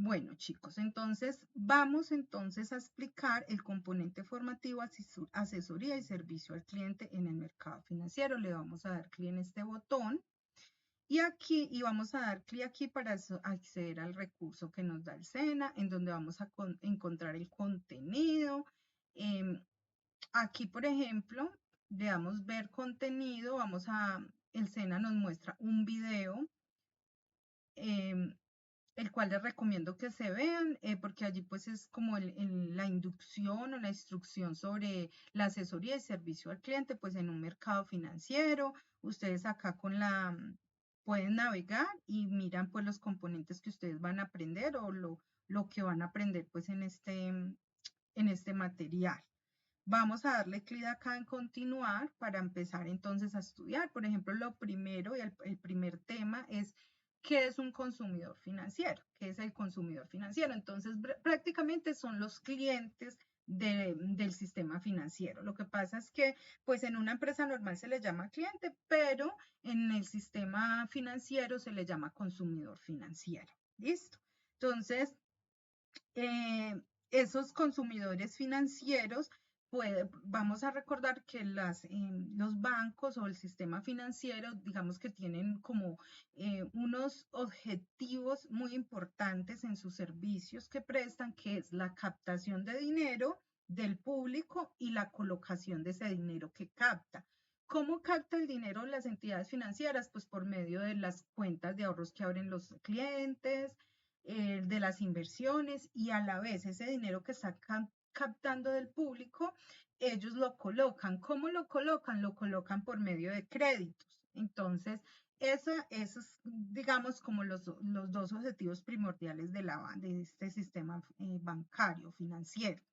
Bueno, chicos, entonces vamos entonces a explicar el componente formativo, asesoría y servicio al cliente en el mercado financiero. Le vamos a dar clic en este botón y aquí, y vamos a dar clic aquí para acceder al recurso que nos da el SENA, en donde vamos a encontrar el contenido. Aquí, por ejemplo, le damos ver contenido, el SENA nos muestra un video. El cual les recomiendo que se vean, porque allí pues es como la inducción o la instrucción sobre la asesoría y servicio al cliente, pues en un mercado financiero. Ustedes acá pueden navegar y miran pues los componentes que ustedes van a aprender o lo que van a aprender pues en este material. Vamos a darle clic acá en continuar para empezar entonces a estudiar. Por ejemplo, lo primero y el primer tema es ¿qué es un consumidor financiero? ¿Qué es el consumidor financiero? Entonces, prácticamente son los clientes del sistema financiero. Lo que pasa es que, pues en una empresa normal se le llama cliente, pero en el sistema financiero se le llama consumidor financiero. ¿Listo? Entonces, esos consumidores financieros, vamos a recordar que los bancos o el sistema financiero, digamos que tienen como unos objetivos muy importantes en sus servicios que prestan, que es la captación de dinero del público y la colocación de ese dinero que capta. ¿Cómo capta el dinero las entidades financieras? Pues por medio de las cuentas de ahorros que abren los clientes, de las inversiones, y a la vez ese dinero que está captando del público, ellos lo colocan. ¿Cómo lo colocan? Lo colocan por medio de créditos. Entonces, esos es, digamos, como los dos objetivos primordiales de este sistema bancario, financiero.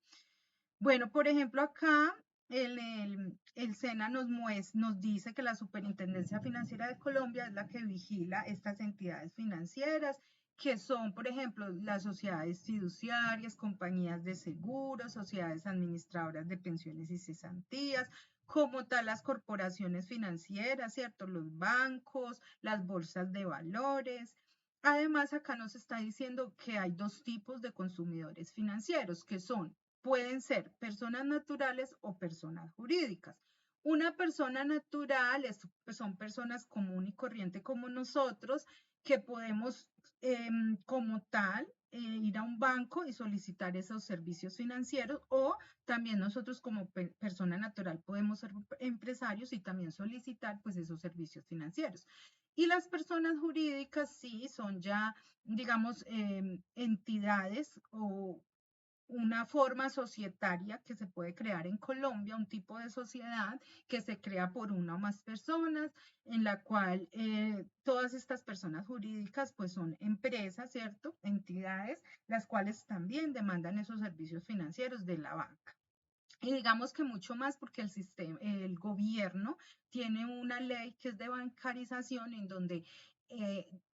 Bueno, por ejemplo, acá el SENA nos dice que la Superintendencia Financiera de Colombia es la que vigila estas entidades financieras, que son, por ejemplo, las sociedades fiduciarias, compañías de seguros, sociedades administradoras de pensiones y cesantías, como tal las corporaciones financieras, ¿cierto? Los bancos, las bolsas de valores. Además, acá nos está diciendo que hay dos tipos de consumidores financieros, que pueden ser personas naturales o personas jurídicas. Una persona natural son personas común y corriente como nosotros, que podemos como tal ir a un banco y solicitar esos servicios financieros, o también nosotros como persona natural podemos ser empresarios y también solicitar pues esos servicios financieros. Y las personas jurídicas sí son ya, digamos, entidades o una forma societaria que se puede crear en Colombia, un tipo de sociedad que se crea por una o más personas, en la cual todas estas personas jurídicas pues son empresas, ¿cierto? Entidades, las cuales también demandan esos servicios financieros de la banca. Y digamos que mucho más porque el gobierno tiene una ley que es de bancarización, en donde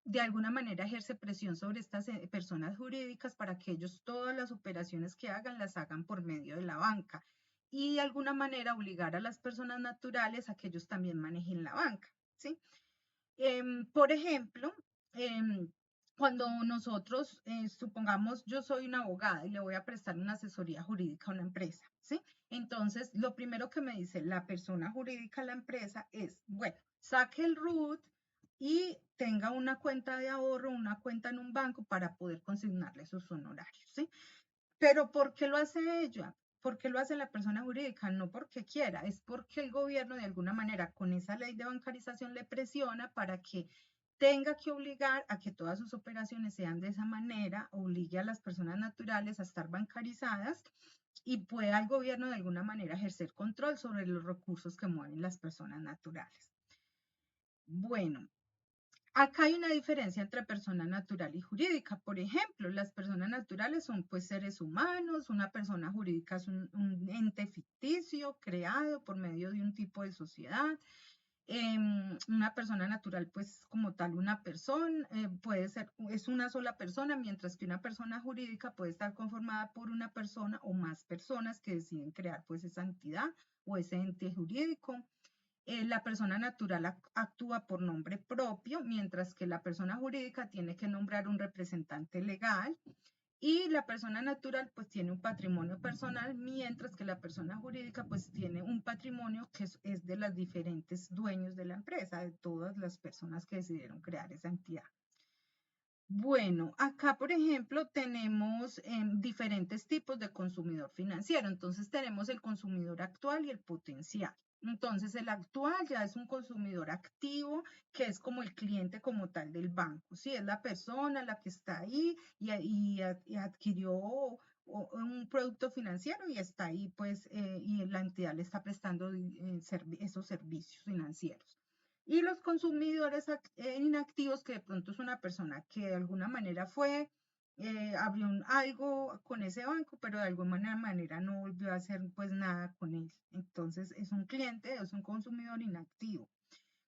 de alguna manera ejerce presión sobre estas personas jurídicas para que ellos todas las operaciones que hagan las hagan por medio de la banca, y de alguna manera obligar a las personas naturales a que ellos también manejen la banca, ¿sí? Por ejemplo, em, cuando nosotros, supongamos, yo soy una abogada y le voy a prestar una asesoría jurídica a una empresa, ¿sí? Entonces, lo primero que me dice la persona jurídica, la empresa, es, bueno, saque el RUT y tenga una cuenta de ahorro, una cuenta en un banco para poder consignarle sus honorarios, ¿sí? Pero ¿por qué lo hace ella? ¿Por qué lo hace la persona jurídica? No porque quiera, es porque el gobierno de alguna manera con esa ley de bancarización le presiona para que tenga que obligar a que todas sus operaciones sean de esa manera, obligue a las personas naturales a estar bancarizadas y pueda el gobierno de alguna manera ejercer control sobre los recursos que mueven las personas naturales. Bueno, acá hay una diferencia entre persona natural y jurídica. Por ejemplo, las personas naturales son pues seres humanos, una persona jurídica es un ente ficticio creado por medio de un tipo de sociedad. Una persona natural pues como tal una persona, es una sola persona, mientras que una persona jurídica puede estar conformada por una persona o más personas que deciden crear pues esa entidad o ese ente jurídico. La persona natural actúa por nombre propio, mientras que la persona jurídica tiene que nombrar un representante legal. Y la persona natural pues tiene un patrimonio personal, mientras que la persona jurídica pues tiene un patrimonio que es de los diferentes dueños de la empresa, de todas las personas que decidieron crear esa entidad. Bueno, acá, por ejemplo, tenemos diferentes tipos de consumidor financiero. Entonces, tenemos el consumidor actual y el potencial. Entonces, el actual ya es un consumidor activo, que es como el cliente como tal del banco. Sí, es la persona la que está ahí y adquirió un producto financiero y está ahí, pues, y la entidad le está prestando esos servicios financieros. Y los consumidores inactivos, que de pronto es una persona que de alguna manera fue, abrió algo con ese banco, pero de alguna manera no volvió a hacer pues nada con él. Entonces es un cliente, es un consumidor inactivo.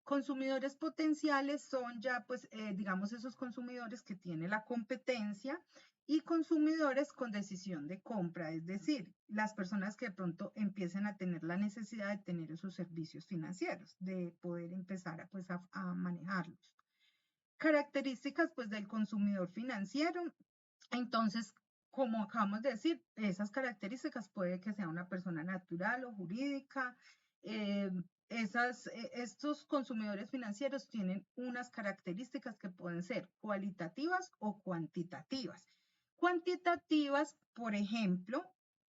Consumidores potenciales son ya, pues, digamos, esos consumidores que tienen la competencia y consumidores con decisión de compra, es decir, las personas que de pronto empiecen a tener la necesidad de tener esos servicios financieros, de poder empezar a manejarlos. Características, pues, del consumidor financiero. Entonces, como acabamos de decir, esas características puede que sea una persona natural o jurídica. eh, estos consumidores financieros tienen unas características que pueden ser cualitativas o cuantitativas. Cuantitativas, por ejemplo,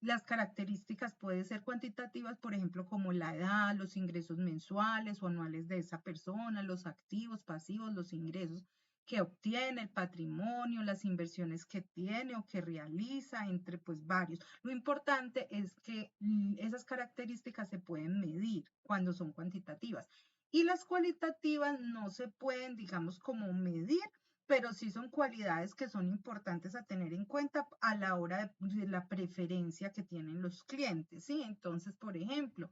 las características pueden ser cuantitativas, por ejemplo, como la edad, los ingresos mensuales o anuales de esa persona, los activos, pasivos, los ingresos que obtiene, el patrimonio, las inversiones que tiene o que realiza, entre pues varios. Lo importante es que esas características se pueden medir cuando son cuantitativas. Y las cualitativas no se pueden, digamos, como medir, pero sí son cualidades que son importantes a tener en cuenta a la hora de la preferencia que tienen los clientes, ¿sí? Entonces, por ejemplo,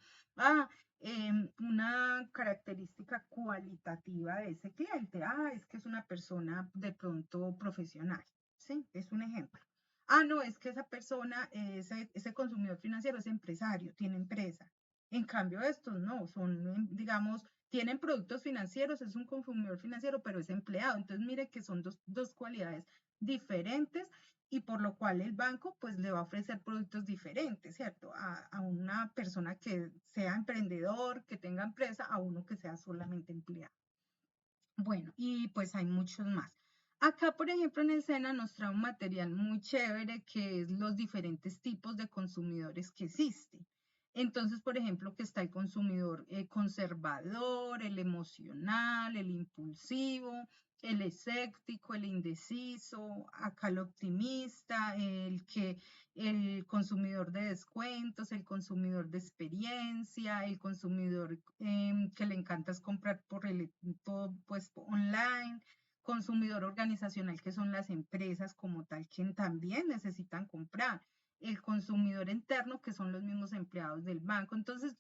una característica cualitativa de ese cliente. Es que es una persona de pronto profesional, ¿sí? Es un ejemplo. No, es que esa persona, ese consumidor financiero es empresario, tiene empresa. En cambio, estos no, son, digamos, tienen productos financieros, es un consumidor financiero, pero es empleado. Entonces, mire que son dos cualidades diferentes y por lo cual el banco pues le va a ofrecer productos diferentes, ¿cierto? A una persona que sea emprendedor, que tenga empresa, a uno que sea solamente empleado. Bueno, y pues hay muchos más. Acá, por ejemplo, en el SENA nos trae un material muy chévere que es los diferentes tipos de consumidores que existen. Entonces, por ejemplo, que está el consumidor conservador, el emocional, el impulsivo, el escéptico, el indeciso, acá el optimista, el consumidor de descuentos, el consumidor de experiencia, el consumidor que le encanta es comprar todo, pues, online, consumidor organizacional, que son las empresas como tal, quien también necesitan comprar, el consumidor interno, que son los mismos empleados del banco. Entonces,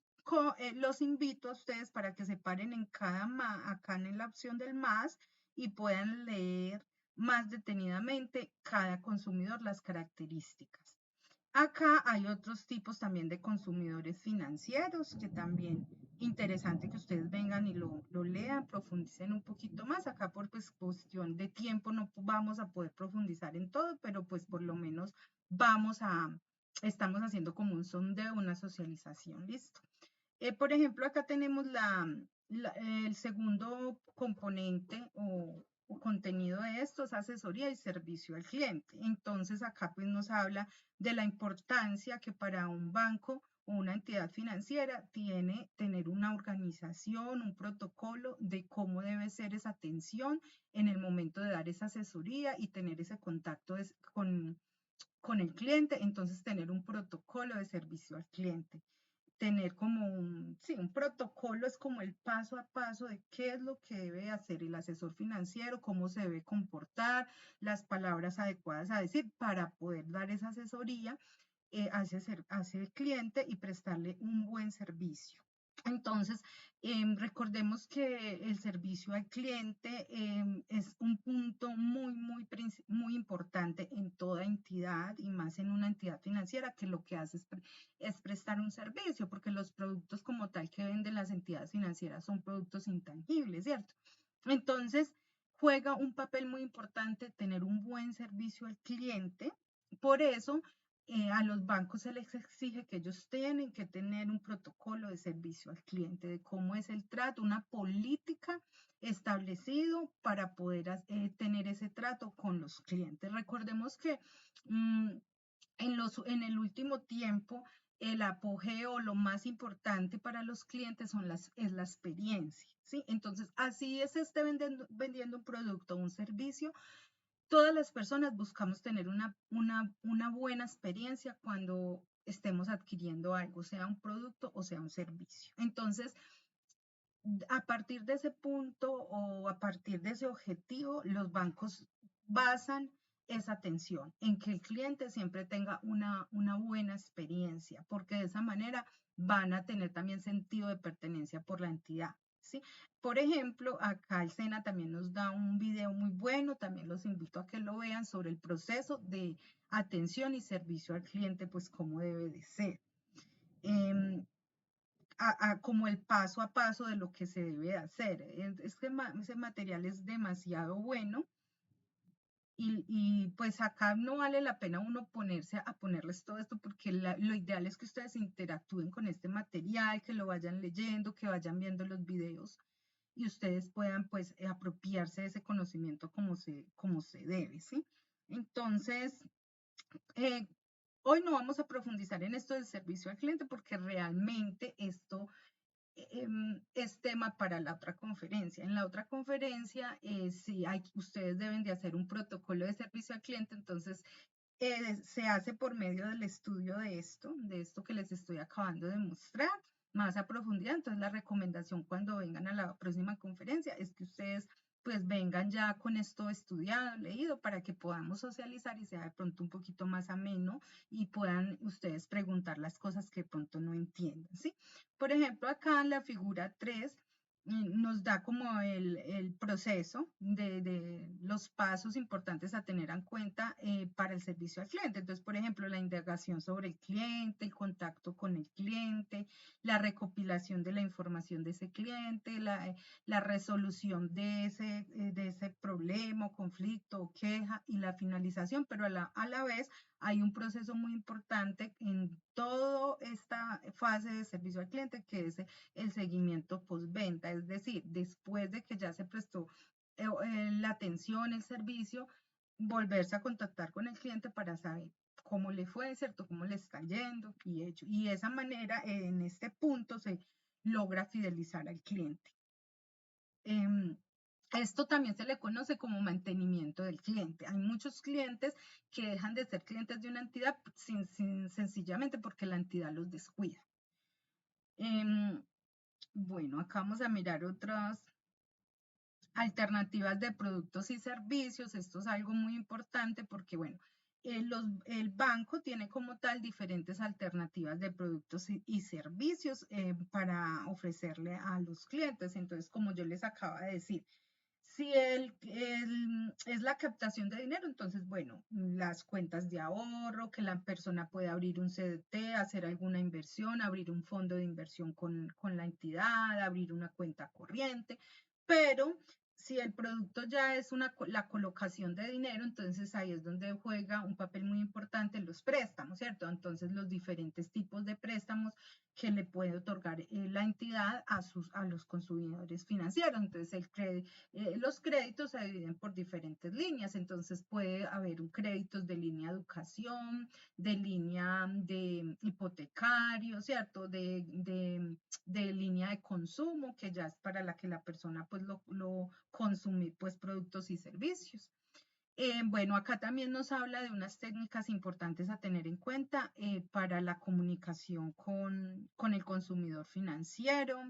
los invito a ustedes para que se paren acá en la opción del más y puedan leer más detenidamente cada consumidor, las características. Acá hay otros tipos también de consumidores financieros que también interesante que ustedes vengan y lo lean, profundicen un poquito más. Acá por pues, cuestión de tiempo no vamos a poder profundizar en todo, pero pues por lo menos estamos haciendo como un sondeo, una socialización, listo. Por ejemplo, acá tenemos el segundo componente o contenido de esto es asesoría y servicio al cliente. Entonces, acá pues nos habla de la importancia que para un banco o una entidad financiera tiene tener una organización, un protocolo de cómo debe ser esa atención en el momento de dar esa asesoría y tener ese contacto con el cliente. Entonces, tener un protocolo de servicio al cliente, tener como un protocolo, es como el paso a paso de qué es lo que debe hacer el asesor financiero, cómo se debe comportar, las palabras adecuadas a decir para poder dar esa asesoría hacia el cliente y prestarle un buen servicio. Entonces, recordemos que el servicio al cliente es un punto muy importante en toda entidad y más en una entidad financiera que lo que hace es prestar un servicio, porque los productos como tal que venden las entidades financieras son productos intangibles, ¿cierto? Entonces, juega un papel muy importante tener un buen servicio al cliente. Por eso, a los bancos se les exige que ellos tienen que tener un protocolo de servicio al cliente, de cómo es el trato, una política establecido para poder tener ese trato con los clientes. Recordemos que mm, en el último tiempo, el apogeo, lo más importante para los clientes es la experiencia, ¿sí? Entonces, así es vendiendo un producto o un servicio, todas las personas buscamos tener una buena experiencia cuando estemos adquiriendo algo, sea un producto o sea un servicio. Entonces, a partir de ese punto o a partir de ese objetivo, los bancos basan esa atención en que el cliente siempre tenga una buena experiencia, porque de esa manera van a tener también sentido de pertenencia por la entidad, ¿sí? Por ejemplo, acá el SENA también nos da un video muy bueno, también los invito a que lo vean sobre el proceso de atención y servicio al cliente, pues cómo debe de ser. Como el paso a paso de lo que se debe hacer. Es que ese material es demasiado bueno y pues acá no vale la pena uno ponerse a ponerles todo esto porque lo ideal es que ustedes interactúen con este material, que lo vayan leyendo, que vayan viendo los videos y ustedes puedan pues apropiarse de ese conocimiento como se debe, ¿sí? Entonces, eh, hoy no vamos a profundizar en esto del servicio al cliente porque realmente esto es tema para la otra conferencia. En la otra conferencia, sí, ustedes deben de hacer un protocolo de servicio al cliente, entonces se hace por medio del estudio de esto que les estoy acabando de mostrar más a profundidad. Entonces, la recomendación cuando vengan a la próxima conferencia es que ustedes pues vengan ya con esto estudiado, leído, para que podamos socializar y sea de pronto un poquito más ameno y puedan ustedes preguntar las cosas que de pronto no entiendan, ¿sí? Por ejemplo, acá en la figura 3 nos da como el proceso de los pasos importantes a tener en cuenta para el servicio al cliente. Entonces, por ejemplo, la indagación sobre el cliente, el contacto con el cliente, la recopilación de la información de ese cliente, la resolución de ese problema o conflicto o queja y la finalización, pero a la vez hay un proceso muy importante en toda esta fase de servicio al cliente que es el seguimiento postventa, es decir, después de que ya se prestó la atención, el servicio, volverse a contactar con el cliente para saber cómo le fue, ¿cierto? Cómo le está yendo y hecho. Y de esa manera, en este punto, se logra fidelizar al cliente. Esto también se le conoce como mantenimiento del cliente. Hay muchos clientes que dejan de ser clientes de una entidad sencillamente porque la entidad los descuida. Bueno, acá vamos a mirar otras alternativas de productos y servicios. Esto es algo muy importante porque, bueno, el banco tiene como tal diferentes alternativas de productos y servicios para ofrecerle a los clientes. Entonces, como yo les acabo de decir, si es la captación de dinero, entonces, bueno, las cuentas de ahorro, que la persona puede abrir un CDT, hacer alguna inversión, abrir un fondo de inversión con la entidad, abrir una cuenta corriente, pero si el producto ya es la colocación de dinero, entonces ahí es donde juega un papel muy importante los préstamos, ¿cierto? Entonces los diferentes tipos de préstamos que le puede otorgar la entidad a los consumidores financieros. Entonces los créditos se dividen por diferentes líneas, entonces puede haber un créditos de línea de educación, de línea de hipotecario, ¿cierto? De línea de consumo, que ya es para la que la persona pues lo consume pues productos y servicios. Bueno, acá también nos habla de unas técnicas importantes a tener en cuenta para la comunicación con el consumidor financiero,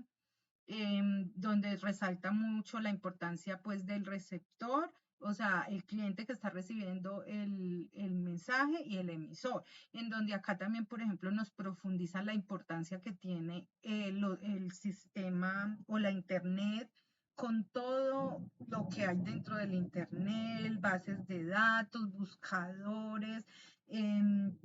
donde resalta mucho la importancia pues del receptor, o sea, el cliente que está recibiendo el mensaje y el emisor, en donde acá también, por ejemplo, nos profundiza la importancia que tiene el sistema o la internet con todo lo que hay dentro del Internet, bases de datos, buscadores,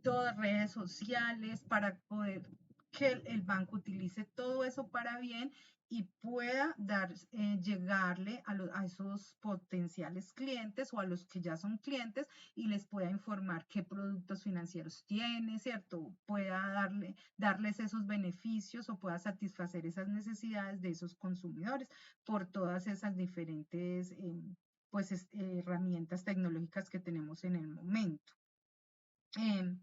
todas redes sociales, para poder que el banco utilice todo eso para bien y pueda llegarle a esos potenciales clientes o a los que ya son clientes y les pueda informar qué productos financieros tiene, ¿cierto? Pueda darles esos beneficios o pueda satisfacer esas necesidades de esos consumidores por todas esas diferentes pues, herramientas tecnológicas que tenemos en el momento. Eh,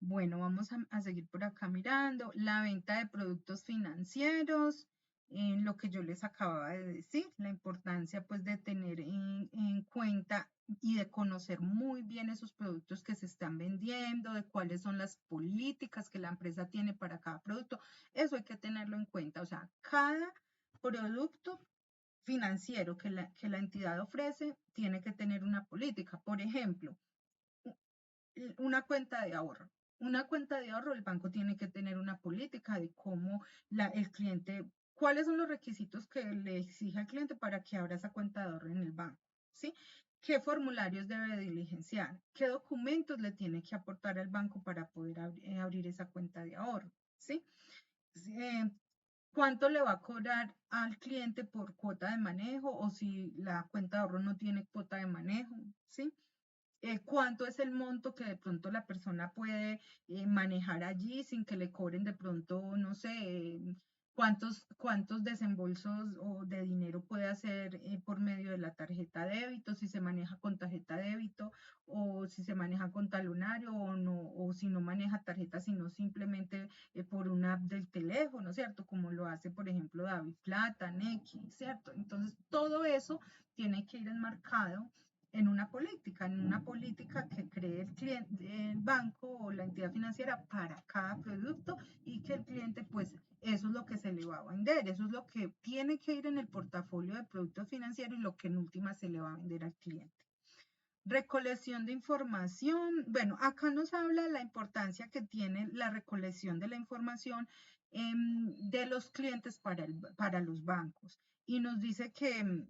bueno, vamos a seguir por acá mirando. La venta de productos financieros, lo que yo les acababa de decir, la importancia pues de tener en cuenta y de conocer muy bien esos productos que se están vendiendo, de cuáles son las políticas que la empresa tiene para cada producto. Eso hay que tenerlo en cuenta. O sea, cada producto financiero que la entidad ofrece tiene que tener una política. Por ejemplo, una cuenta de ahorro. Una cuenta de ahorro, el banco tiene que tener una política de cómo el cliente, cuáles son los requisitos que le exige al cliente para que abra esa cuenta de ahorro en el banco, ¿sí? ¿Qué formularios debe diligenciar? ¿Qué documentos le tiene que aportar al banco para poder abrir esa cuenta de ahorro, ¿sí? Eh, ¿Cuánto le va a cobrar al cliente por cuota de manejo o si la cuenta de ahorro no tiene cuota de manejo, ¿sí? Cuánto es el monto que de pronto la persona puede manejar allí sin que le cobren de pronto, no sé, cuántos desembolsos o de dinero puede hacer por medio de la tarjeta débito, si se maneja con tarjeta débito o si se maneja con talonario o no, o si no maneja tarjeta, sino simplemente por una app del teléfono, ¿cierto? Como lo hace, por ejemplo, David Plata, Nequi, ¿cierto? Entonces, todo eso tiene que ir enmarcado en una política que cree el cliente, el banco o la entidad financiera para cada producto y que el cliente, pues, eso es lo que se le va a vender, eso es lo que tiene que ir en el portafolio de productos financieros y lo que en última se le va a vender al cliente. Recolección de información. Bueno, acá nos habla la importancia que tiene la recolección de la información de los clientes para los bancos. Y nos dice que,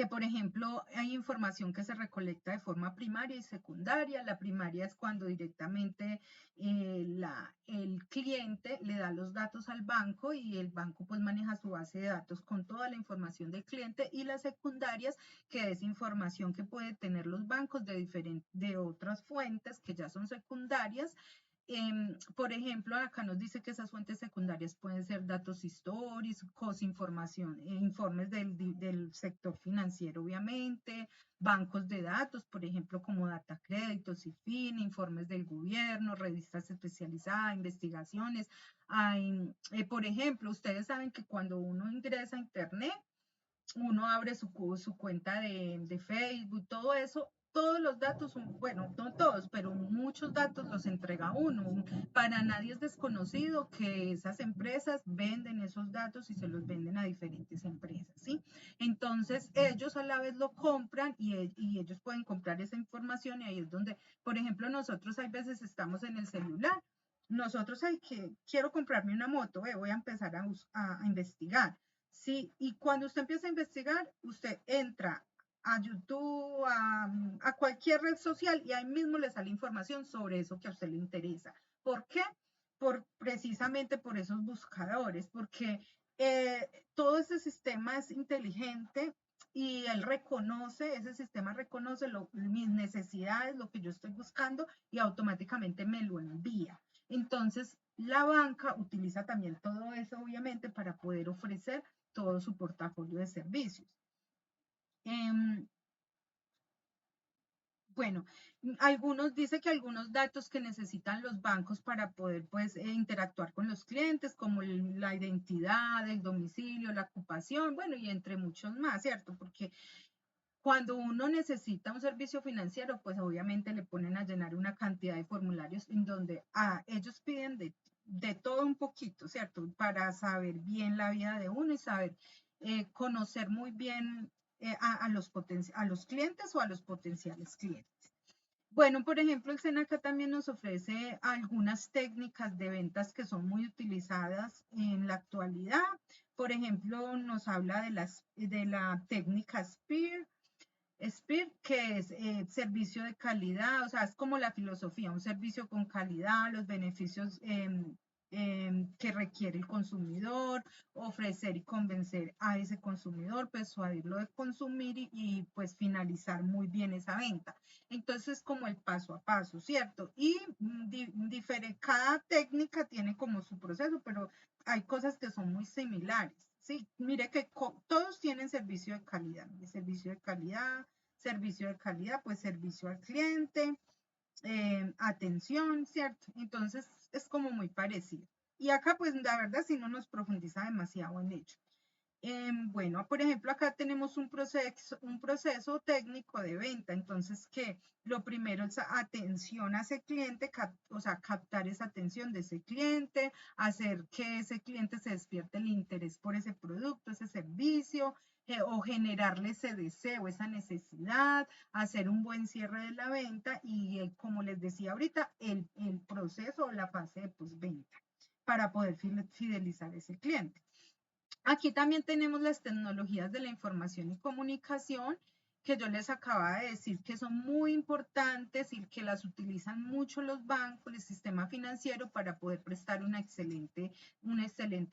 por ejemplo, hay información que se recolecta de forma primaria y secundaria. La primaria es cuando directamente el cliente le da los datos al banco y el banco pues maneja su base de datos con toda la información del cliente, y las secundarias, que es información que puede tener los bancos de otras fuentes que ya son secundarias. Por ejemplo, acá nos dice que esas fuentes secundarias pueden ser datos históricos, información, informes del sector financiero, obviamente, bancos de datos, por ejemplo, como Data Créditos, CIFIN, informes del gobierno, revistas especializadas, investigaciones. Hay, por ejemplo, ustedes saben que cuando uno ingresa a Internet, uno abre su cuenta de Facebook, todo eso, todos los datos, bueno, no todos, pero muchos datos los entrega uno. Para nadie es desconocido que esas empresas venden esos datos y se los venden a diferentes empresas, ¿sí? Entonces, ellos a la vez lo compran y ellos pueden comprar esa información, y ahí es donde, por ejemplo, nosotros hay veces estamos en el celular. Nosotros hay que, quiero comprarme una moto, voy a empezar a investigar. Sí, y cuando usted empieza a investigar, usted entra a YouTube, a cualquier red social, y ahí mismo le sale información sobre eso que a usted le interesa. ¿Por qué? Precisamente por esos buscadores, porque todo ese sistema es inteligente y él reconoce, ese sistema reconoce mis necesidades, lo que yo estoy buscando, y automáticamente me lo envía. Entonces, la banca utiliza también todo eso, obviamente, para poder ofrecer todo su portafolio de servicios. Bueno, algunos dice que algunos datos que necesitan los bancos para poder pues interactuar con los clientes, como la identidad, el domicilio, la ocupación, bueno, y entre muchos más, ¿cierto? Porque cuando uno necesita un servicio financiero, pues obviamente le ponen a llenar una cantidad de formularios en donde ellos piden de todo un poquito, ¿cierto? Para saber bien la vida de uno y saber conocer muy bien a los clientes o a los potenciales clientes. Bueno, por ejemplo, el Senaca también nos ofrece algunas técnicas de ventas que son muy utilizadas en la actualidad. Por ejemplo, nos habla de la técnica SPIR, que es servicio de calidad, o sea, es como la filosofía, un servicio con calidad, los beneficios que requiere el consumidor, ofrecer y convencer a ese consumidor, persuadirlo de consumir pues finalizar muy bien esa venta. Entonces, como el paso a paso, ¿cierto? Y cada técnica tiene como su proceso, pero hay cosas que son muy similares. Sí, mire que todos tienen servicio de calidad, servicio de calidad, pues servicio al cliente, atención, ¿cierto? Entonces es como muy parecido. Y acá, pues la verdad, si no nos profundiza demasiado en ello. Bueno, por ejemplo, acá tenemos un proceso técnico de venta, entonces que lo primero es atención a ese cliente, o sea, captar esa atención de ese cliente, hacer que ese cliente se despierte el interés por ese producto, ese servicio, o generarle ese deseo, esa necesidad, hacer un buen cierre de la venta y, como les decía ahorita, el proceso o la fase de postventa para poder fidelizar a ese cliente. Aquí también tenemos las tecnologías de la información y comunicación, que yo les acababa de decir que son muy importantes y que las utilizan mucho los bancos, el sistema financiero, para poder prestar un excelente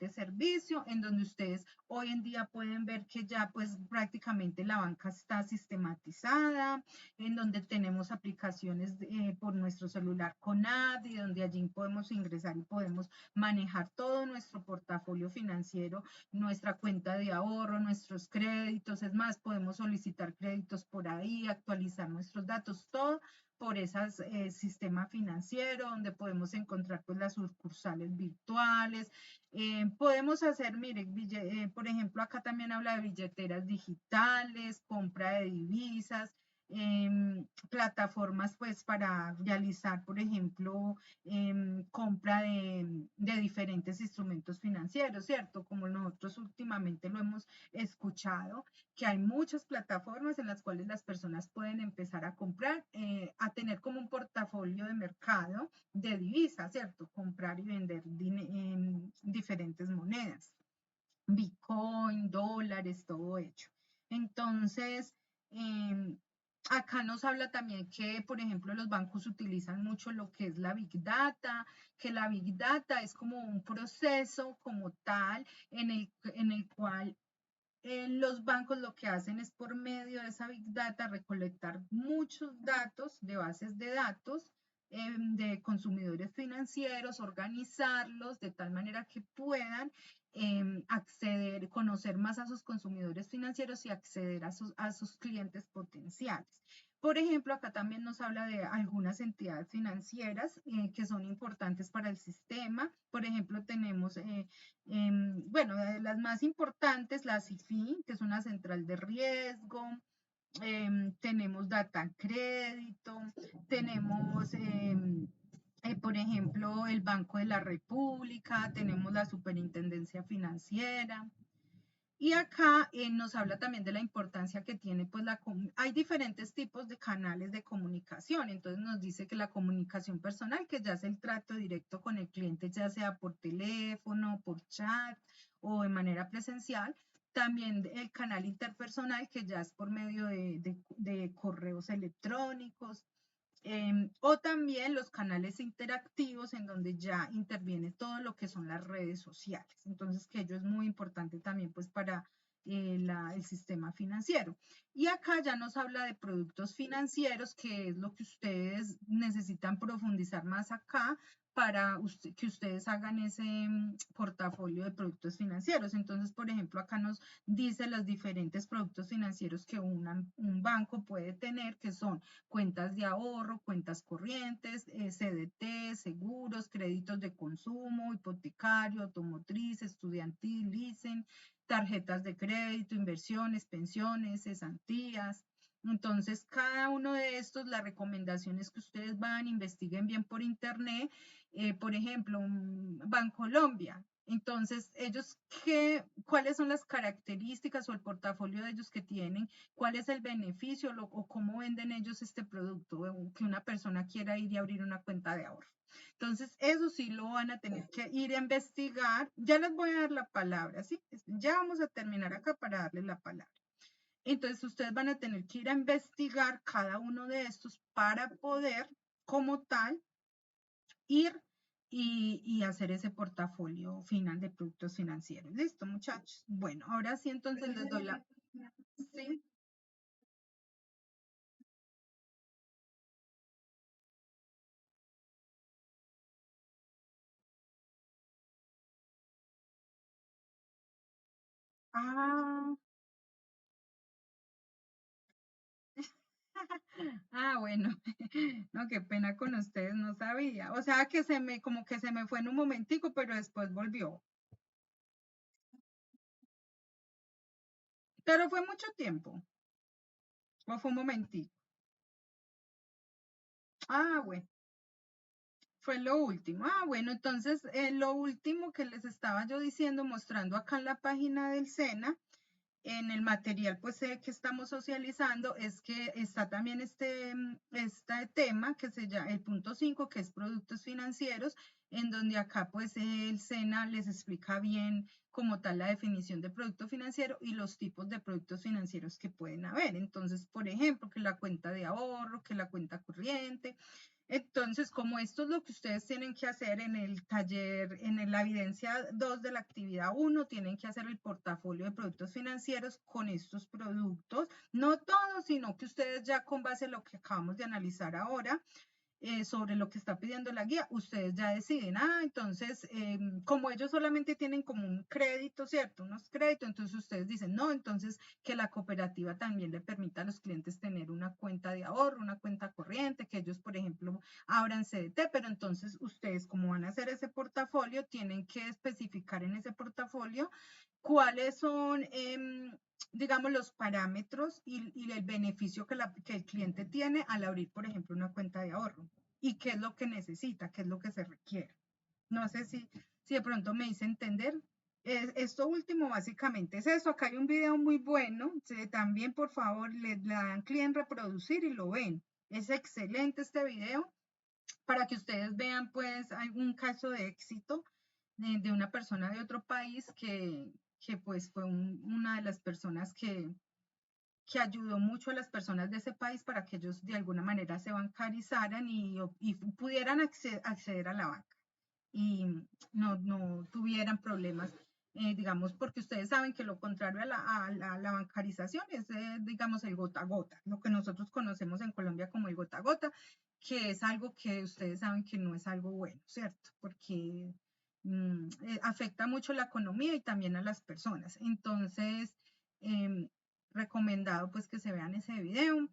servicio, en donde ustedes hoy en día pueden ver que ya pues prácticamente la banca está sistematizada, en donde tenemos aplicaciones por nuestro celular con app, y donde allí podemos ingresar y podemos manejar todo nuestro portafolio financiero, nuestra cuenta de ahorro, nuestros créditos, es más, podemos solicitar créditos por ahí, actualizar nuestros datos, todo por ese sistema financiero, donde podemos encontrar pues las sucursales virtuales. Podemos hacer, mire, por ejemplo, acá también habla de billeteras digitales, compra de divisas, plataformas pues para realizar, por ejemplo, compra de diferentes instrumentos financieros, ¿cierto? Como nosotros últimamente lo hemos escuchado, que hay muchas plataformas en las cuales las personas pueden empezar a comprar, a tener como un portafolio de mercado de divisas, ¿cierto? Comprar y vender en diferentes monedas, Bitcoin, dólares, todo hecho. Entonces, acá nos habla también que, por ejemplo, los bancos utilizan mucho lo que es la Big Data, que la Big Data es como un proceso como tal en el cual los bancos lo que hacen es, por medio de esa Big Data, recolectar muchos datos de bases de datos de consumidores financieros, organizarlos de tal manera que puedan acceder, conocer más a sus consumidores financieros y acceder a sus clientes potenciales. Por ejemplo, acá también nos habla de algunas entidades financieras que son importantes para el sistema. Por ejemplo, tenemos, bueno, de las más importantes, la CIFI, que es una central de riesgo. Tenemos Data Crédito, tenemos, por ejemplo, el Banco de la República, tenemos la Superintendencia Financiera. Y acá nos habla también de la importancia que tiene, pues hay diferentes tipos de canales de comunicación. Entonces nos dice que la comunicación personal, que ya es el trato directo con el cliente, ya sea por teléfono, por chat o de manera presencial. También el canal interpersonal, que ya es por medio de correos electrónicos. O también los canales interactivos, en donde ya interviene todo lo que son las redes sociales. Entonces, que ello es muy importante también pues para el sistema financiero. Y acá ya nos habla de productos financieros, que es lo que ustedes necesitan profundizar más acá para que ustedes hagan ese portafolio de productos financieros. Entonces, por ejemplo, acá nos dice los diferentes productos financieros que un banco puede tener, que son cuentas de ahorro, cuentas corrientes, CDT, seguros, créditos de consumo, hipotecario, automotriz, estudiantil, leasing, tarjetas de crédito, inversiones, pensiones, cesantías. Entonces, cada uno de estos, la recomendación es que ustedes van, investiguen bien por internet. Por ejemplo, Bancolombia. Entonces, ellos, ¿cuáles son las características o el portafolio de ellos que tienen? ¿Cuál es el beneficio o cómo venden ellos este producto? O que una persona quiera ir y abrir una cuenta de ahorro. Entonces, eso sí lo van a tener que ir a investigar. Ya les voy a dar la palabra, ¿sí? Ya vamos a terminar acá para darles la palabra. Entonces, ustedes van a tener que ir a investigar cada uno de estos para poder, como tal, ir y hacer ese portafolio final de productos financieros. ¿Listo, muchachos? Bueno, ahora sí, entonces les doy la... Sí. Ah, ah, bueno. No, qué pena con ustedes, no sabía. O sea que como que se me fue en un momentico, pero después volvió. Pero fue mucho tiempo. O fue un momentico. Ah, bueno. Fue lo último. Ah, bueno, entonces lo último que les estaba yo diciendo, mostrando acá en la página del SENA, en el material pues que estamos socializando, es que está también este tema que se llama el punto 5, que es productos financieros, en donde acá pues el SENA les explica bien como tal la definición de producto financiero y los tipos de productos financieros que pueden haber. Entonces, por ejemplo, que la cuenta de ahorro, que la cuenta corriente. Entonces, como esto es lo que ustedes tienen que hacer en el taller, la evidencia 2 de la actividad 1, tienen que hacer el portafolio de productos financieros con estos productos, no todos, sino que ustedes ya con base a lo que acabamos de analizar ahora, sobre lo que está pidiendo la guía, ustedes ya deciden, entonces, como ellos solamente tienen como un crédito, ¿cierto? Unos créditos, entonces ustedes dicen, no, entonces que la cooperativa también le permita a los clientes tener una cuenta de ahorro, una cuenta corriente, que ellos, por ejemplo, abran CDT, pero entonces ustedes, como van a hacer ese portafolio, tienen que especificar en ese portafolio cuáles son, digamos, los parámetros y el beneficio que el cliente tiene al abrir, por ejemplo, una cuenta de ahorro y qué es lo que necesita, qué es lo que se requiere. No sé si de pronto me hice entender. Esto último básicamente es eso. Acá hay un video muy bueno. También, por favor, le dan clic en reproducir y lo ven. Es excelente este video para que ustedes vean, pues, hay un caso de éxito de una persona de otro país que pues fue una de las personas que ayudó mucho a las personas de ese país para que ellos de alguna manera se bancarizaran y pudieran acceder a la banca y no tuvieran problemas, digamos, porque ustedes saben que lo contrario a la bancarización es, digamos, el gota a gota, lo que nosotros conocemos en Colombia como el gota a gota, que es algo que ustedes saben que no es algo bueno, ¿cierto? Porque afecta mucho la economía y también a las personas. Entonces, eh, recomendado pues que se vean ese video.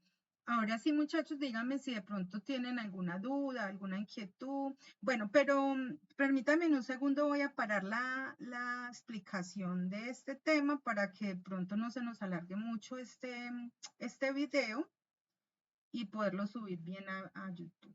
Ahora sí, muchachos, díganme si de pronto tienen alguna duda, alguna inquietud. Bueno, pero permítanme en un segundo, voy a parar la explicación de este tema para que de pronto no se nos alargue mucho este video y poderlo subir bien a YouTube.